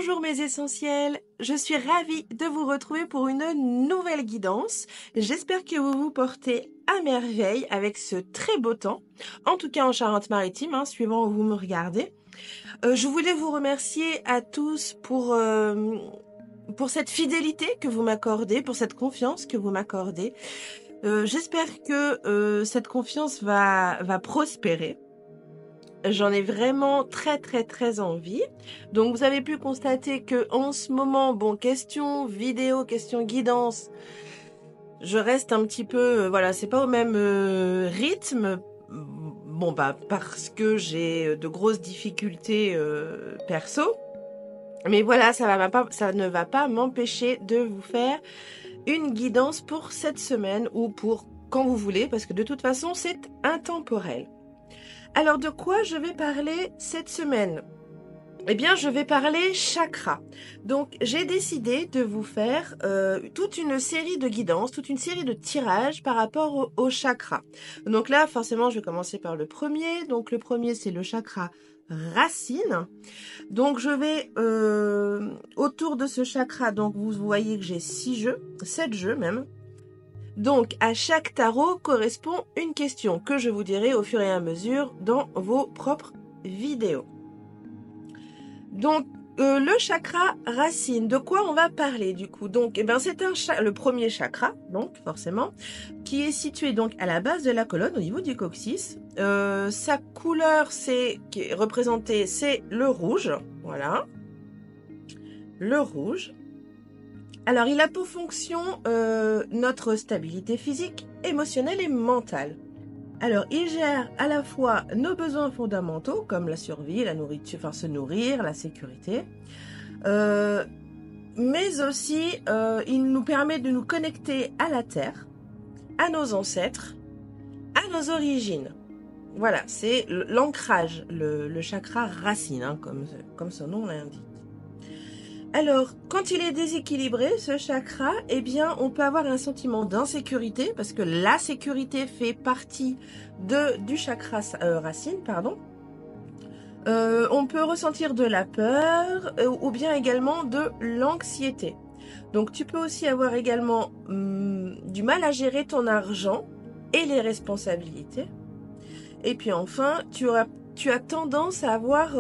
Bonjour mes essentiels, je suis ravie de vous retrouver pour une nouvelle guidance. J'espère que vous vous portez à merveille avec ce très beau temps, en tout cas en Charente-Maritime, suivant où vous me regardez. Je voulais vous remercier à tous pour cette fidélité que vous m'accordez, pour cette confiance que vous m'accordez. J'espère que cette confiance va prospérer. J'en ai vraiment très envie. Donc vous avez pu constater que en ce moment, bon, question vidéo, question guidance, je reste un petit peu, voilà, c'est pas au même rythme. Bon bah parce que j'ai de grosses difficultés perso. Mais voilà, ça ne va pas m'empêcher de vous faire une guidance pour cette semaine ou pour quand vous voulez, parce que de toute façon c'est intemporel. Alors de quoi je vais parler cette semaine? Eh bien je vais parler chakra. Donc j'ai décidé de vous faire toute une série de guidances, toute une série de tirages par rapport au chakra. Donc là forcément je vais commencer par le premier. Donc le premier c'est le chakra racine. Donc je vais autour de ce chakra, donc vous voyez que j'ai 6 jeux, 7 jeux même. Donc, à chaque tarot correspond une question que je vous dirai au fur et à mesure dans vos propres vidéos. Donc, le chakra racine, de quoi on va parler du coup? Donc, c'est le premier chakra, donc forcément, qui est situé donc à la base de la colonne, au niveau du coccyx. Sa couleur, qui est représentée, c'est le rouge, voilà, le rouge. Alors, il a pour fonction notre stabilité physique, émotionnelle et mentale. Alors, il gère à la fois nos besoins fondamentaux, comme la survie, la nourriture, enfin se nourrir, la sécurité, mais aussi il nous permet de nous connecter à la terre, à nos ancêtres, à nos origines. Voilà, c'est l'ancrage, le chakra racine, comme son nom l'indique. Alors, quand il est déséquilibré, ce chakra, eh bien, on peut avoir un sentiment d'insécurité, parce que la sécurité fait partie du chakra racine, pardon. On peut ressentir de la peur, ou bien également de l'anxiété. Donc, tu peux aussi avoir également du mal à gérer ton argent et les responsabilités. Et puis enfin, tu as tendance à avoir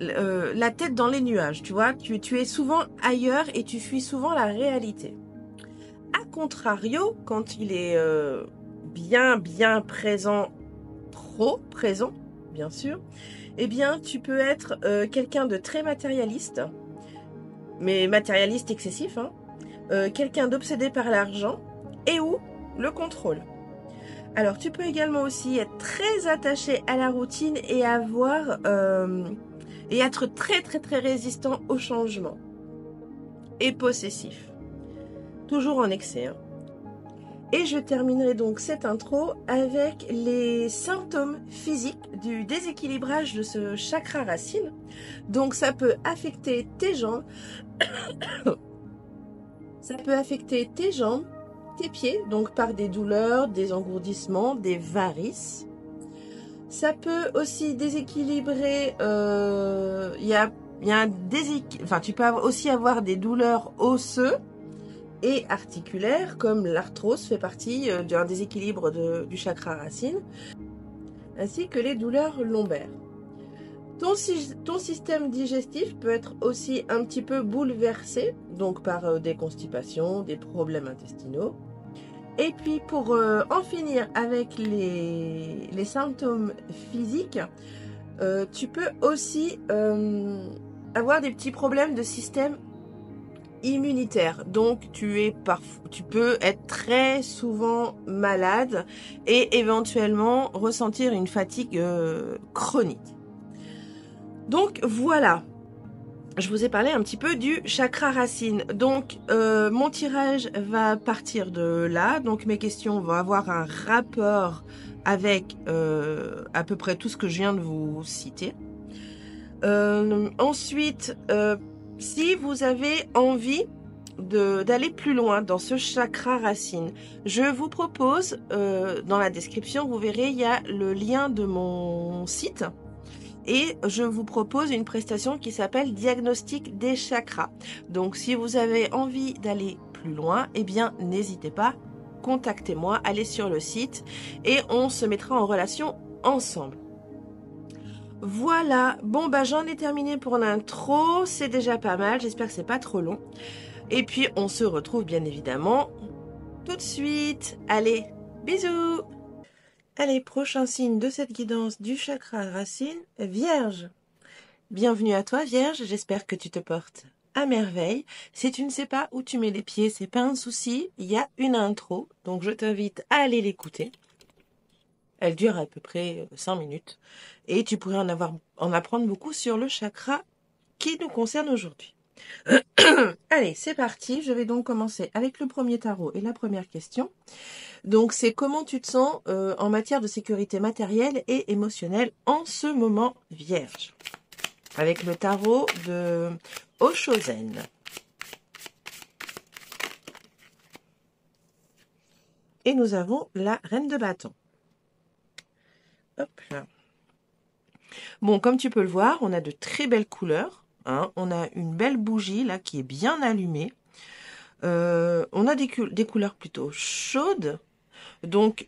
la tête dans les nuages, tu vois, tu es souvent ailleurs et tu fuis souvent la réalité. A contrario, quand il est bien présent, trop présent, bien sûr, eh bien tu peux être quelqu'un de très matérialiste, mais matérialiste excessif, quelqu'un d'obsédé par l'argent et ou le contrôle. Alors tu peux également aussi être très attaché à la routine et et être très résistant au changement. Et possessif. Toujours en excès. Et je terminerai donc cette intro avec les symptômes physiques du déséquilibrage de ce chakra racine. Donc ça peut affecter tes jambes. Ça peut affecter tes jambes, tes pieds, donc par des douleurs, des engourdissements, des varices. Ça peut aussi déséquilibrer, tu peux aussi avoir des douleurs osseuses et articulaires, comme l'arthrose fait partie d'un déséquilibre du chakra racine, ainsi que les douleurs lombaires. Ton système digestif peut être aussi un petit peu bouleversé, donc par des constipations, des problèmes intestinaux. Et puis pour en finir avec les symptômes physiques, tu peux aussi avoir des petits problèmes de système immunitaire. Donc tu peux être très souvent malade et éventuellement ressentir une fatigue chronique. Donc voilà. Je vous ai parlé un petit peu du chakra racine. Donc, mon tirage va partir de là. Donc, mes questions vont avoir un rapport avec à peu près tout ce que je viens de vous citer. Ensuite, si vous avez envie d'aller plus loin dans ce chakra racine, je vous propose, dans la description, vous verrez, il y a le lien de mon site. et je vous propose une prestation qui s'appelle Diagnostic des chakras. Donc si vous avez envie d'aller plus loin, eh bien n'hésitez pas, contactez-moi, allez sur le site et on se mettra en relation ensemble. Voilà, bon bah j'en ai terminé pour l'intro, c'est déjà pas mal, j'espère que c'est pas trop long. Et puis on se retrouve bien évidemment tout de suite. Allez, bisous. Allez, prochain signe de cette guidance du chakra racine, Vierge. Bienvenue à toi Vierge, j'espère que tu te portes à merveille. Si tu ne sais pas où tu mets les pieds, c'est pas un souci, il y a une intro, donc je t'invite à aller l'écouter. Elle dure à peu près 5 minutes et tu pourrais en apprendre beaucoup sur le chakra qui nous concerne aujourd'hui. Allez, c'est parti. Je vais donc commencer avec le premier tarot et la première question. Donc, c'est comment tu te sens en matière de sécurité matérielle et émotionnelle en ce moment, Vierge. Avec le tarot de Oshozen. Et nous avons la reine de bâton. Hop là. Bon, comme tu peux le voir, on a de très belles couleurs. Hein. On a une belle bougie là qui est bien allumée. On a des couleurs plutôt chaudes. Donc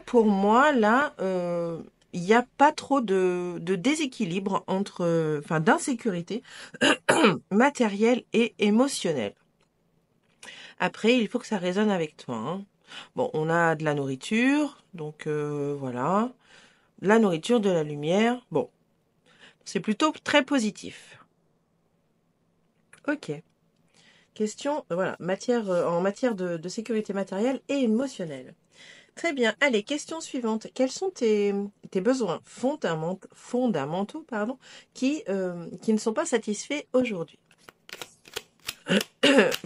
pour moi là, il n'y a pas trop de déséquilibre entre, d'insécurité matérielle et émotionnelle. Après, il faut que ça résonne avec toi. Hein. Bon, on a de la nourriture, donc voilà. La nourriture, de la lumière. Bon, c'est plutôt très positif. Ok. Question, voilà, en matière de sécurité matérielle et émotionnelle. Très bien. Allez, question suivante. Quels sont tes besoins fondamentaux qui ne sont pas satisfaits aujourd'hui?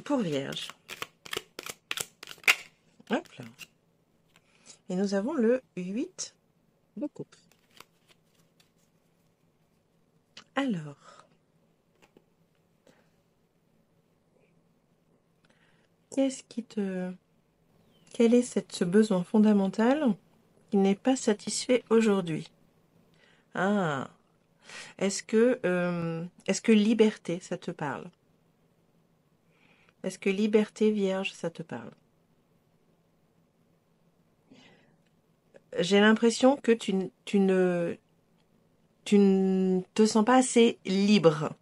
Pour Vierge. Hop là. Et nous avons le 8 de coupe. Alors, quel est ce besoin fondamental qui n'est pas satisfait aujourd'hui? Ah, est-ce que liberté, ça te parle? Est-ce que liberté, Vierge, ça te parle? J'ai l'impression que tu ne te sens pas assez libre.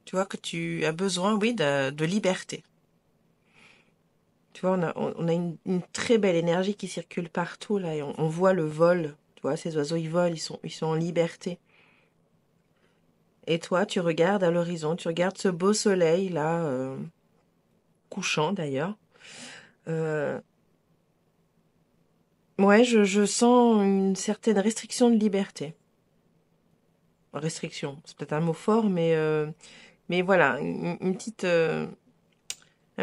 Tu vois que tu as besoin, oui, de liberté. Tu vois, on a une très belle énergie qui circule partout là, et on voit le vol. Tu vois, ces oiseaux, ils volent, ils sont en liberté. Et toi, tu regardes à l'horizon, tu regardes ce beau soleil là, couchant d'ailleurs. Ouais, je sens une certaine restriction de liberté. Restriction, c'est peut-être un mot fort, mais voilà, un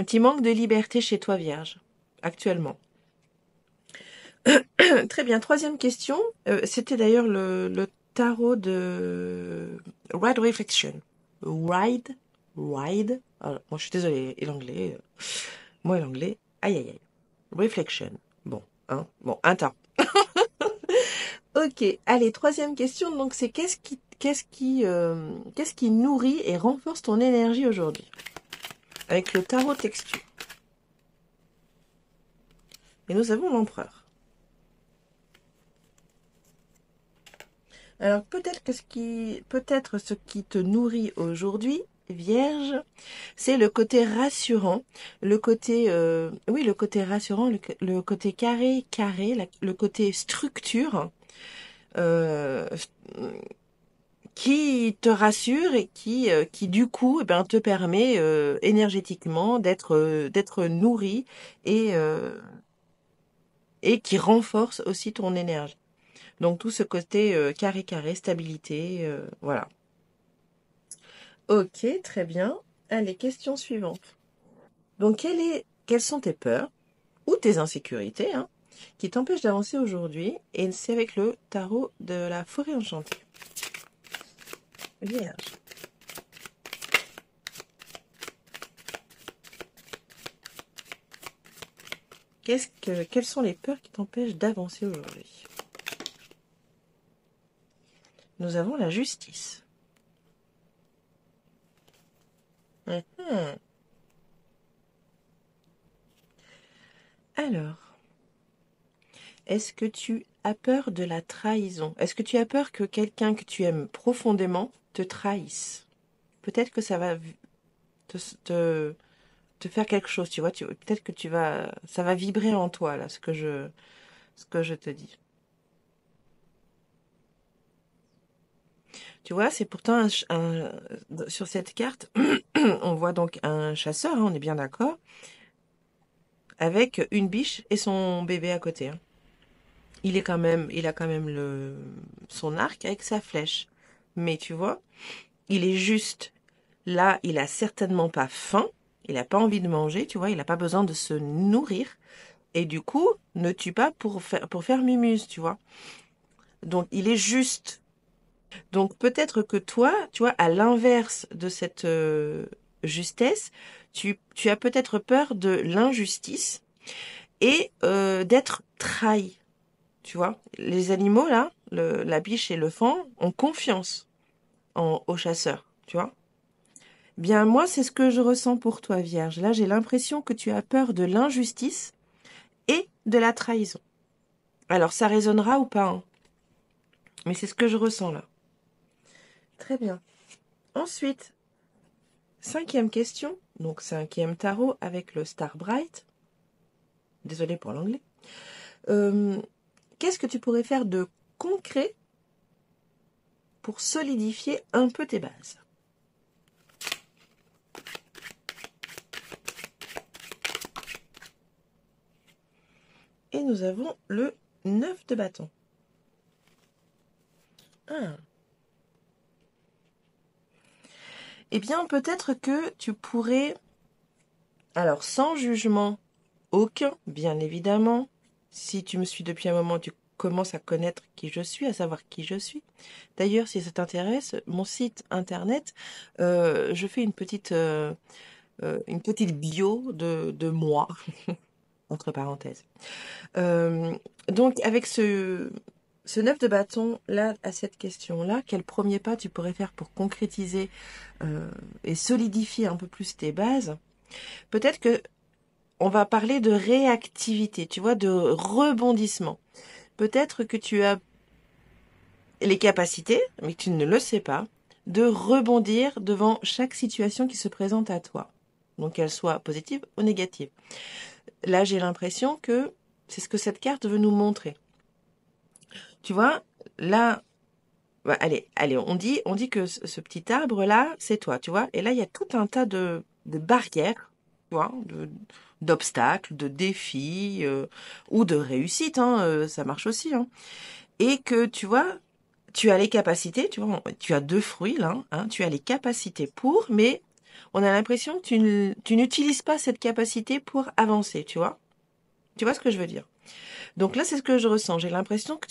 petit manque de liberté chez toi, Vierge, actuellement. Très bien, troisième question. C'était d'ailleurs le tarot de Ride Reflection. Ride. Alors, moi, je suis désolée, et l'anglais. Moi et l'anglais. Aïe, aïe, aïe. Reflection. Bon, hein. Bon, un temps. Ok, allez, troisième question. Donc, c'est qu'est-ce qui nourrit et renforce ton énergie aujourd'hui? Avec le tarot texture. Et nous avons l'empereur. Alors peut-être ce qui te nourrit aujourd'hui, Vierge, c'est le côté rassurant, le côté rassurant, le côté carré, le côté structure, euh, qui te rassure et qui du coup, eh ben, te permet énergétiquement d'être nourri et qui renforce aussi ton énergie. Donc tout ce côté carré, stabilité, voilà. Ok, très bien. Allez, question suivante. Donc quelles sont tes peurs ou tes insécurités qui t'empêchent d'avancer aujourd'hui? Et c'est avec le tarot de la forêt enchantée. Vierge. Quelles sont les peurs qui t'empêchent d'avancer aujourd'hui? nous avons la justice. Mhm. Alors, est-ce que tu as peur de la trahison? Est-ce que tu as peur que quelqu'un que tu aimes profondément te trahisse? Peut-être que ça va te, te, te faire quelque chose, tu vois. Peut-être que ça va vibrer en toi, là, ce que je te dis. Tu vois, c'est pourtant sur cette carte, on voit donc un chasseur, hein, on est bien d'accord, avec une biche et son bébé à côté, hein. Il a quand même son arc avec sa flèche. Mais tu vois, il est juste là, il a certainement pas faim, il a pas envie de manger, tu vois, il a pas besoin de se nourrir. Et du coup, ne tue pas pour faire mumuse, tu vois. Donc, il est juste. Donc, peut-être que toi, tu vois, à l'inverse de cette justesse, tu as peut-être peur de l'injustice et d'être trahi. Tu vois, les animaux, là, la biche et le faon, ont confiance au chasseur, tu vois. Bien, moi, c'est ce que je ressens pour toi, Vierge. Là, j'ai l'impression que tu as peur de l'injustice et de la trahison. Alors, ça résonnera ou pas, hein, mais c'est ce que je ressens là. Très bien. Ensuite, cinquième question. Donc, cinquième tarot avec le Star Bright. Désolée pour l'anglais. Qu'est-ce que tu pourrais faire de concret pour solidifier un peu tes bases? Et nous avons le 9 de bâton. Ah. Eh bien, peut-être que tu pourrais, alors sans jugement aucun, bien évidemment, si tu me suis depuis un moment, tu commences à connaître qui je suis, à savoir qui je suis. D'ailleurs, si ça t'intéresse, mon site internet, je fais une petite bio de moi, entre parenthèses. Euh, donc, avec ce 9 de bâton, là, à cette question-là, quel premier pas tu pourrais faire pour concrétiser et solidifier un peu plus tes bases? Peut-être que on va parler de réactivité, tu vois, de rebondissement. Peut-être que tu as les capacités, mais tu ne le sais pas, de rebondir devant chaque situation qui se présente à toi. Donc qu'elle soit positive ou négative. Là, j'ai l'impression que c'est ce que cette carte veut nous montrer. Tu vois, là, bah, allez, on dit que ce petit arbre-là, c'est toi, tu vois. Et là, il y a tout un tas de barrières, tu vois, d'obstacles, de défis ou de réussites, hein, ça marche aussi, hein. Et que, tu vois, tu as les capacités, tu vois, tu as deux fruits là, hein, tu as les capacités pour, mais on a l'impression que tu n'utilises pas cette capacité pour avancer, tu vois. Tu vois ce que je veux dire? Donc là, c'est ce que je ressens. J'ai l'impression que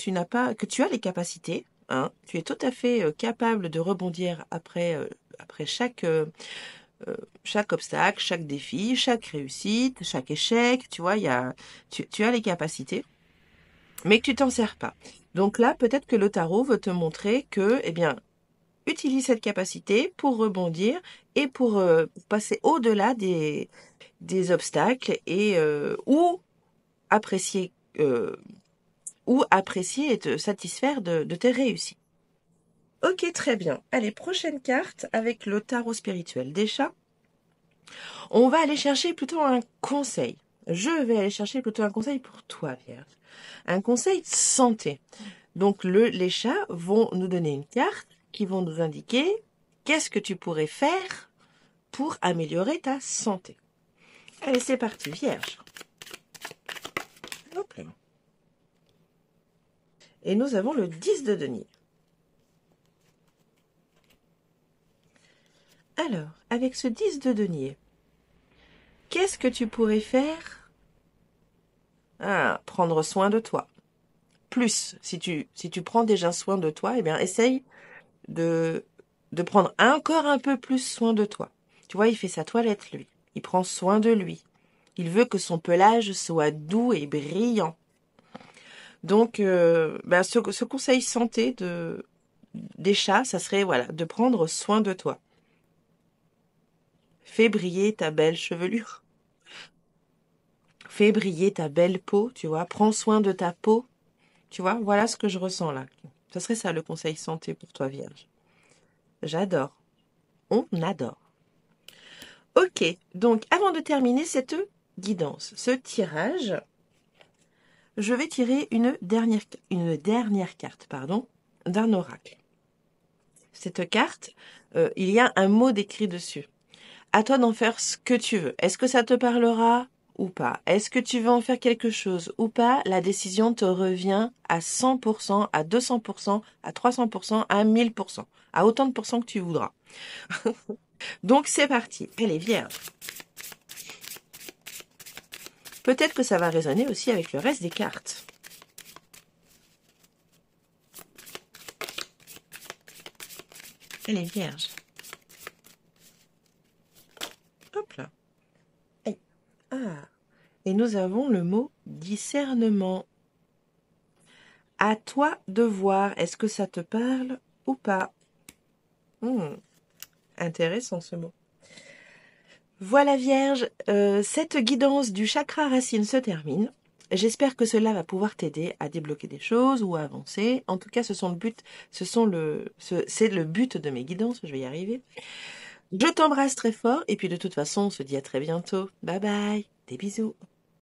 que tu as les capacités, hein. Tu es tout à fait capable de rebondir après chaque obstacle, chaque défi, chaque réussite, chaque échec. Tu vois, tu as les capacités, mais que tu t'en sers pas. Donc là, peut-être que le tarot veut te montrer que, eh bien, utilise cette capacité pour rebondir et pour passer au-delà des obstacles et apprécier euh, apprécier et te satisfaire de tes réussites. Ok, très bien. Allez, prochaine carte avec le tarot spirituel des chats. On va aller chercher plutôt un conseil. Je vais aller chercher plutôt un conseil pour toi, Vierge. Un conseil de santé. Donc les chats vont nous donner une carte qui vont nous indiquer qu'est-ce que tu pourrais faire pour améliorer ta santé. Allez, c'est parti, Vierge. Hop là. Et nous avons le 10 de denier. Alors, avec ce 10 de denier, qu'est-ce que tu pourrais faire? Ah, prendre soin de toi. Plus, si tu prends déjà soin de toi, eh bien, essaye de, de prendre encore un peu plus soin de toi. Tu vois, il fait sa toilette, lui. Il prend soin de lui. Il veut que son pelage soit doux et brillant. Donc, ce conseil santé des chats, ça serait voilà, de prendre soin de toi. Fais briller ta belle chevelure. Fais briller ta belle peau, tu vois. Prends soin de ta peau. Tu vois, voilà ce que je ressens là. Ça serait ça le conseil santé pour toi, Vierge. J'adore. On adore. Ok, donc avant de terminer cette guidance, ce tirage, je vais tirer une dernière carte, d'un oracle. Cette carte, il y a un mot décrit dessus. À toi d'en faire ce que tu veux. Est-ce que ça te parlera ou pas? Est-ce que tu veux en faire quelque chose ou pas? La décision te revient à 100%, à 200%, à 300%, à 1000%, à autant de pourcents que tu voudras. Donc c'est parti. Elle est vierge. Peut-être que ça va résonner aussi avec le reste des cartes. Elle est vierge. Hop là. Ah. Et nous avons le mot discernement. À toi de voir, est-ce que ça te parle ou pas? Intéressant ce mot. Voilà Vierge, cette guidance du chakra racine se termine. J'espère que cela va pouvoir t'aider à débloquer des choses ou à avancer. En tout cas, c'est le but de mes guidances, je vais y arriver. Je t'embrasse très fort et puis de toute façon, on se dit à très bientôt. Bye bye, des bisous.